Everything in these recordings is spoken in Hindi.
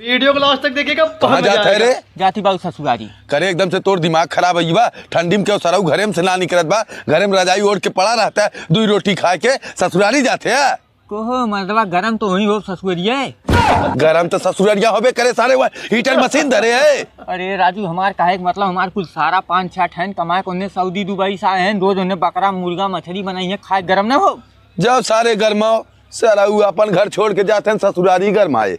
वीडियो को लास्ट तक देखिएगा। कहाँ जाते रे? जाती बाबू ससुरारी। करे एकदम से तोर दिमाग खराब है बा। ठंडी में क्यों सराऊ घरे में से ना निकलत बा। घरे में रजाई ओढ़ के पड़ा रहता है, 2 रोटी खा के ससुरारी जाते है। कोहो मर्दवा गरम तो वही हो ससुरिया। गरम तो ससुरारिया होबे करे, सारे हीटर मशीन धरे है। अरे राजू हमार काहे के मतलब हमार कुल सारा 5-6 ठन कमाए को सऊदी दुबई से आए हैं, रोज उन्हें बकरा मुर्गा मछली बनाई है, खाए गरम ना हो। जब सारे गरमाओ सराऊ अपन घर छोड़ के जाते हैं ससुरारी गरमाए।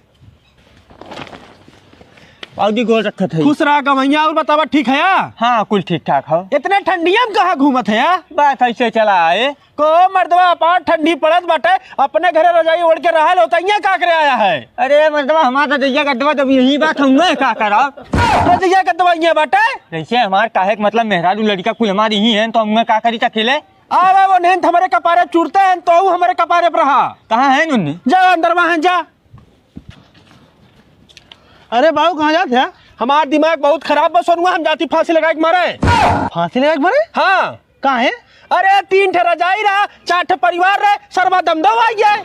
बाबूजी गोल रखत है। खुश रहा गवैया। और बतावा ठीक है या? हाँ कुल ठीक ठाक हो। इतने ठंडिया में कहाँ घूमत है या? बात ऐसे चला आए को मर्दवा अपार ठंडी पड़त बाटे, अपने घरे रजाई ओढ़ के रहल होता है, का करे आया है? अरे मर्दवा हमारा दैया गद्दवा जब यही बात हम का करा रजैया का दवाइयाँ बाटे। जैसे हमार काहे के मतलब मेहरारू लड़का कुल हमारी ही है, तो हम का करी अकेले। आवे वो नेंथ हमारे कपारे चुड़ते हैं, तो हमारे कपारे पर रहा। कहाँ है उन्हें? जा अंदर वहाँ जा। अरे बाबू कहाँ जाते हैं? हमारा दिमाग बहुत खराब बस सोनुआ, हम जाती फांसी लगा के मारे। फांसी लगा के मारे? हाँ। कहाँ है? अरे 3 ठे रजाई रहा, 4 ठे परिवार रहे, सरवा दमदम आई है।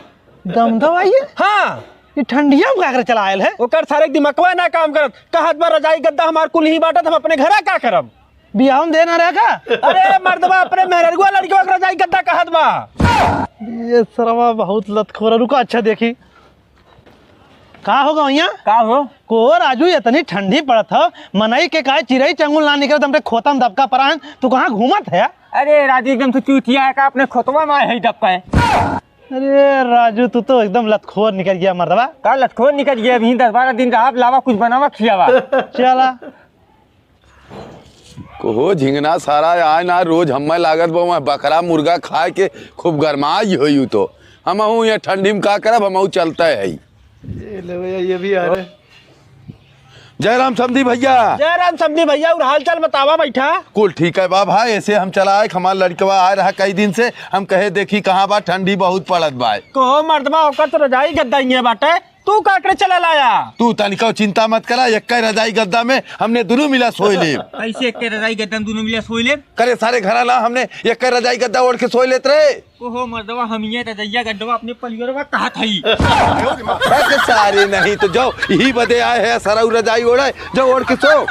दमदम आई है? हाँ। ये ठंडिया में क्या चला आयल है? ओकर सारे दिमागवा ना काम करत। कहत बा रजाई गद्दा हमार कुल ही बाटत, हम अपने घरे का करब? बियाह में देना रहेगा। अरे मर्दवा अपने मेहरगुआ लड़कियों का रजाई गद्दा कहत बा। ये सरवा बहुत लतखोर है। रुका अच्छा देखी का होगा भैया। का हो को राजू इतनी ठंडी पड़त है, मनई के काय चिरई चंगुल ना निकल तुमरे खोता में दबका परान, तू कहाँ घूमत है? अरे राजू एकदम से चूतिया है का अपने खोतवा में है दबका है। अरे राजू तू तो एकदम लतखोर निकल गया मर्दवा। का लतखोर निकल गया? अभी 10-12 दिन रहा, लावा कुछ बनावा खियावा। चला को झिंगना सारा आए ना रोज हमें लागत बा बकरा मुर्गा खाए के खूब गरमाई हो। तो हम यहाँ ठंडी में का करब, हम चलता है। ये भी आ रहे। जयराम समधी भैया। जयराम समधी भैया। और हाल चाल बतावा बैठा। कुल ठीक है बा भाई। ऐसे हम चला आए, हमारा लड़कवा आ रहा कई दिन से, हम कहे देखी कहाँ बा, ठंडी बहुत पड़त बा। को मर्दवा ओकर तो रजाई गद्दा ही है बाटे, तू का करे चला लाया? तू तनिका चिंता मत करा, एक रजाई गद्दा में हमने दोनों मिला सोए ले। ऐसे एक रजाई गद्दा दोनों मिला सोई ले करे सारे घर ला हमने एक रजाई गद्दा ओढ़ के सोए लेते रहे। ओहो मर्दवा हम ये रजैया गड्ढवा अपने परिवार कहा थई। सारे नहीं तो जाओ यही बदे आए हैं, सराऊ रजाई ओढ़े जो ओढ़ के सो।